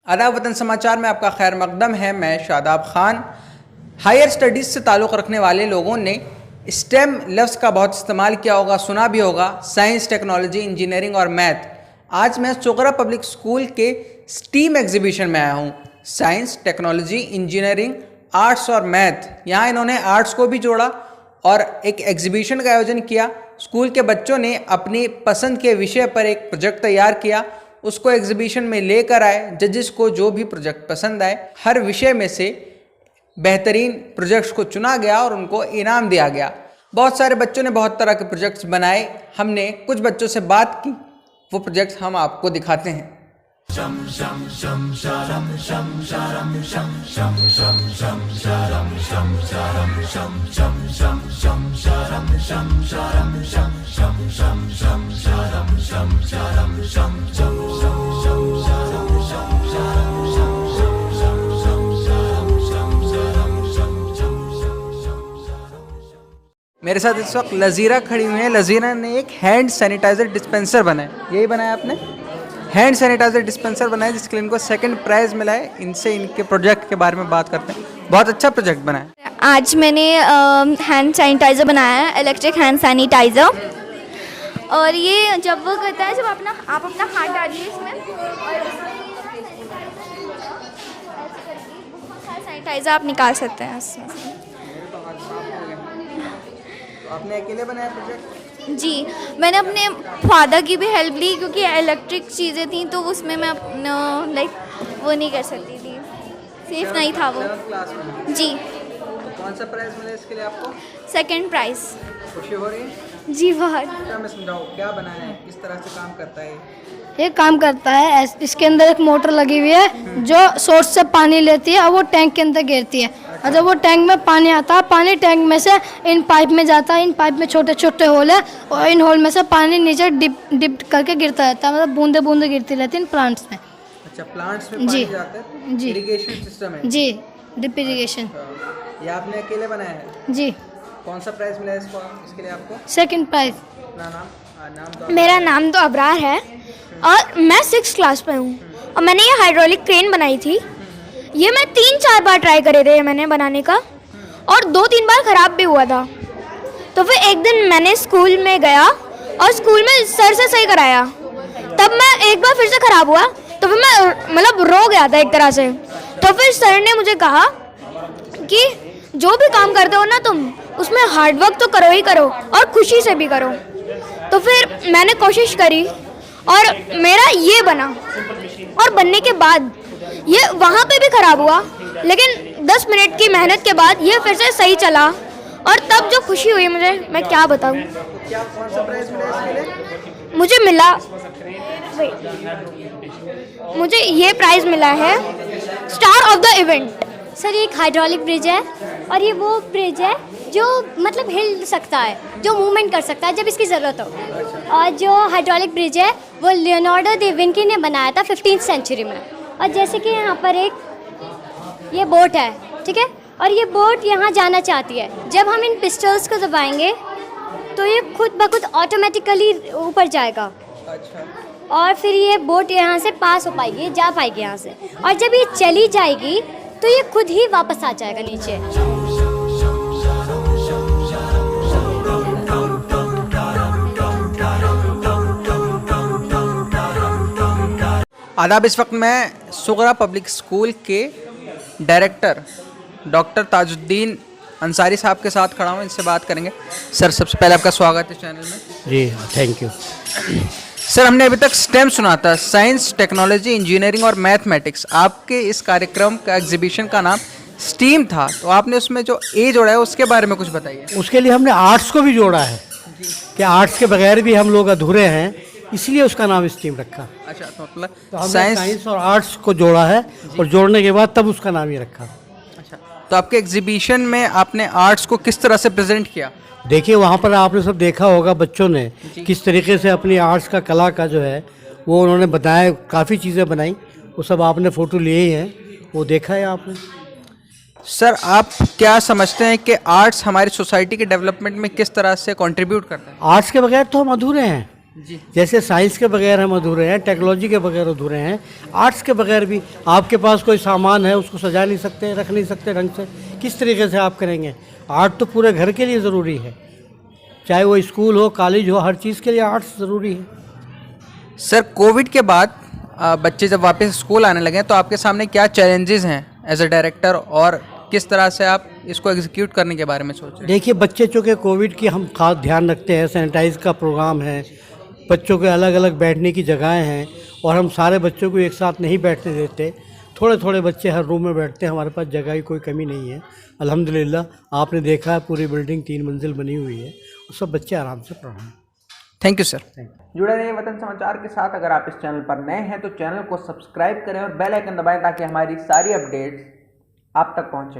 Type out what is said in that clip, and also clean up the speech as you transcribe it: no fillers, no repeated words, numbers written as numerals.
आदाब वतन समाचार में आपका खैर मकदम है। मैं शादाब खान। हायर स्टडीज़ से ताल्लुक़ रखने वाले लोगों ने स्टेम लफ्ज़ का बहुत इस्तेमाल किया होगा, सुना भी होगा। साइंस, टेक्नोलॉजी, इंजीनियरिंग और मैथ। आज मैं सुगरा पब्लिक स्कूल के स्टीम एग्जीबिशन में आया हूँ। साइंस, टेक्नोलॉजी, इंजीनियरिंग, आर्ट्स और मैथ। यहाँ इन्होंने आर्ट्स को भी जोड़ा और एक एग्जीबिशन का आयोजन किया। स्कूल के बच्चों ने अपनी पसंद के विषय पर एक प्रोजेक्ट तैयार किया, उसको एग्जीबिशन में लेकर आए। जजेस को जो भी प्रोजेक्ट पसंद आए, हर विषय में से बेहतरीन प्रोजेक्ट्स को चुना गया और उनको इनाम दिया गया। बहुत सारे बच्चों ने बहुत तरह के प्रोजेक्ट्स बनाए। हमने कुछ बच्चों से बात की, वो प्रोजेक्ट्स हम आपको दिखाते हैं। मेरे साथ इस वक्त लजीरा खड़ी हुई है। लजीरा ने एक हैंड सैनिटाइजर डिस्पेंसर बनाया। यही बनाया आपने? हैंड सैनिटाइजर डिस्पेंसर बनाया जिसके लिए इनको सेकंड प्राइज़ मिला है। इनसे इनके प्रोजेक्ट के बारे में बात करते हैं। बहुत अच्छा प्रोजेक्ट बनाया। आज मैंने हैंड सैनिटाइज़र बनाया है, इलेक्ट्रिक हैंड सैनिटाइज़र। और ये जब वो करता है, जब आप अपना हाथ डालिए इसमें और सैनिटाइज़र आप निकाल सकते हैं इसमें से। आपने अकेले बनाया प्रोजेक्ट? जी, मैंने अपने फादर की भी हेल्प ली क्योंकि इलेक्ट्रिक चीज़ें थी तो उसमें मैं वो नहीं कर सकती थी, सेफ नहीं था वो। जी। तो कौन सा प्राइज़ मिला इसके लिए आपको? Second prize. खुशी हो रही है? जी बहुत। क्या मैं समझाऊँ, क्या बनाया है, किस तरह से काम करता है? ये काम करता है, इसके अंदर एक मोटर लगी हुई है जो सोर्स से पानी लेती है और वो टैंक के अंदर गिरती है। और जब वो टैंक में पानी आता है, पानी टैंक में से इन पाइप में जाता है। इन पाइप में छोटे छोटे होल है और इन होल में से पानी नीचे डिप करके गिरता रहता है, मतलब बूंदे बूंदे गिरती रहती है इन प्लांट्स में। अच्छा, प्लांट्स में पानी जाता है? जी, इरिगेशन सिस्टम है? जी, ड्रिप इरिगेशन। ये आपने अकेले बनाया है? जी। कौन सा प्राइज़ मिला है इसके लिए आपको? Second prize. नाम मेरा नाम तो अबरार है और मैं 6th क्लास में हूँ और मैंने ये हाइड्रोलिक क्रेन बनाई थी। ये मैं 3-4 बार ट्राई करे थे मैंने बनाने का और 2-3 बार ख़राब भी हुआ था। तो फिर एक दिन मैंने स्कूल में गया और स्कूल में सर से सही कराया। तब मैं एक बार फिर से ख़राब हुआ तो फिर मैं मतलब रो गया था एक तरह से। तो फिर सर ने मुझे कहा कि जो भी काम करते हो ना तुम, उसमें हार्डवर्क तो करो ही करो और खुशी से भी करो। तो फिर मैंने कोशिश करी और मेरा ये बना। और बनने के बाद ये वहाँ पे भी ख़राब हुआ, लेकिन 10 मिनट की मेहनत के बाद ये फिर से सही चला और तब जो खुशी हुई मुझे, मैं क्या बताऊँ। क्या कौन सा प्राइज़ मिला इसके लिए? मुझे ये प्राइज़ मिला है star of the event. Sir ये एक हाइड्रोलिक ब्रिज है और ये वो ब्रिज है जो मतलब हिल सकता है, जो मूवमेंट कर सकता है जब इसकी ज़रूरत हो। और जो हाइड्रोलिक ब्रिज है वो लियोनार्डो दा विंची ने बनाया था 15th सेंचुरी में। और जैसे कि यहाँ पर एक ये बोट है, ठीक है, और ये बोट यहाँ जाना चाहती है। जब हम इन पिस्टल्स को दबाएंगे तो ये खुद ब खुद ऑटोमेटिकली ऊपर जाएगा। अच्छा। और फिर ये बोट यहाँ से पास हो पाएगी, जा पाएगी यहाँ से। और जब ये चली जाएगी तो ये खुद ही वापस आ जाएगा नीचे। आदाब। इस वक्त मैं सुगरा पब्लिक स्कूल के डायरेक्टर डॉक्टर ताजुद्दीन अंसारी साहब के साथ खड़ा हूँ। इनसे बात करेंगे। सर, सबसे पहले आपका स्वागत है चैनल में। जी थैंक यू। सर, हमने अभी तक स्टेम सुना था, साइंस, टेक्नोलॉजी, इंजीनियरिंग और मैथमेटिक्स। आपके इस कार्यक्रम का एग्जीबिशन का नाम स्टीम था, तो आपने उसमें जो ए जोड़ा है उसके बारे में कुछ बताइए। उसके लिए हमने आर्ट्स को भी जोड़ा है कि आर्ट्स के बगैर भी हम लोग अधूरे हैं, इसलिए उसका नाम स्टीम रखा। अच्छा, तो मतलब तो हमने साइंस और आर्ट्स को जोड़ा है और जोड़ने के बाद तब उसका नाम ही रखा। अच्छा, तो आपके एग्जीबिशन में आपने आर्ट्स को किस तरह से प्रेजेंट किया? देखिए वहाँ पर आपने सब देखा होगा, बच्चों ने किस तरीके से अपनी आर्ट्स का, कला का जो है वो उन्होंने बताया। काफ़ी चीज़ें बनाई, वो सब आपने फ़ोटो लिए ही हैं, वो देखा है आपने। सर, आप क्या समझते हैं कि आर्ट्स हमारी सोसाइटी के डेवलपमेंट में किस तरह से कंट्रीब्यूट करता है? आर्ट्स के बगैर तो हम अधूरे हैं। जी। जैसे साइंस के बगैर हम अधूरे हैं, टेक्नोलॉजी के बगैर अधूरे हैं, आर्ट्स के बगैर भी आपके पास कोई सामान है उसको सजा नहीं सकते, रख नहीं सकते ढंग से, किस तरीके से आप करेंगे? आर्ट तो पूरे घर के लिए ज़रूरी है, चाहे वो स्कूल हो, कॉलेज हो, हर चीज़ के लिए आर्ट्स ज़रूरी है। सर कोविड के बाद बच्चे जब वापस स्कूल आने लगे तो आपके सामने क्या चैलेंजेस हैं एज अ डायरेक्टर, और किस तरह से आप इसको एग्जीक्यूट करने के बारे में सोच रहे हैं? देखिए, बच्चे चूँकि कोविड की हम खास ध्यान रखते हैं, सैनिटाइज का प्रोग्राम है, बच्चों के अलग अलग बैठने की जगहें हैं, और हम सारे बच्चों को एक साथ नहीं बैठने देते, थोड़े थोड़े बच्चे हर रूम में बैठते हैं। हमारे पास जगह की कोई कमी नहीं है अल्हम्दुलिल्लाह। आपने देखा है पूरी बिल्डिंग 3 मंजिल बनी हुई है, और सब बच्चे आराम से पढ़ रहे हैं। Thank you sir. जुड़े रहिए वतन समाचार के साथ। अगर आप इस चैनल पर नए हैं तो चैनल को सब्सक्राइब करें और बेल आइकन दबाएं ताकि हमारी सारी अपडेट्स आप तक पहुंचे।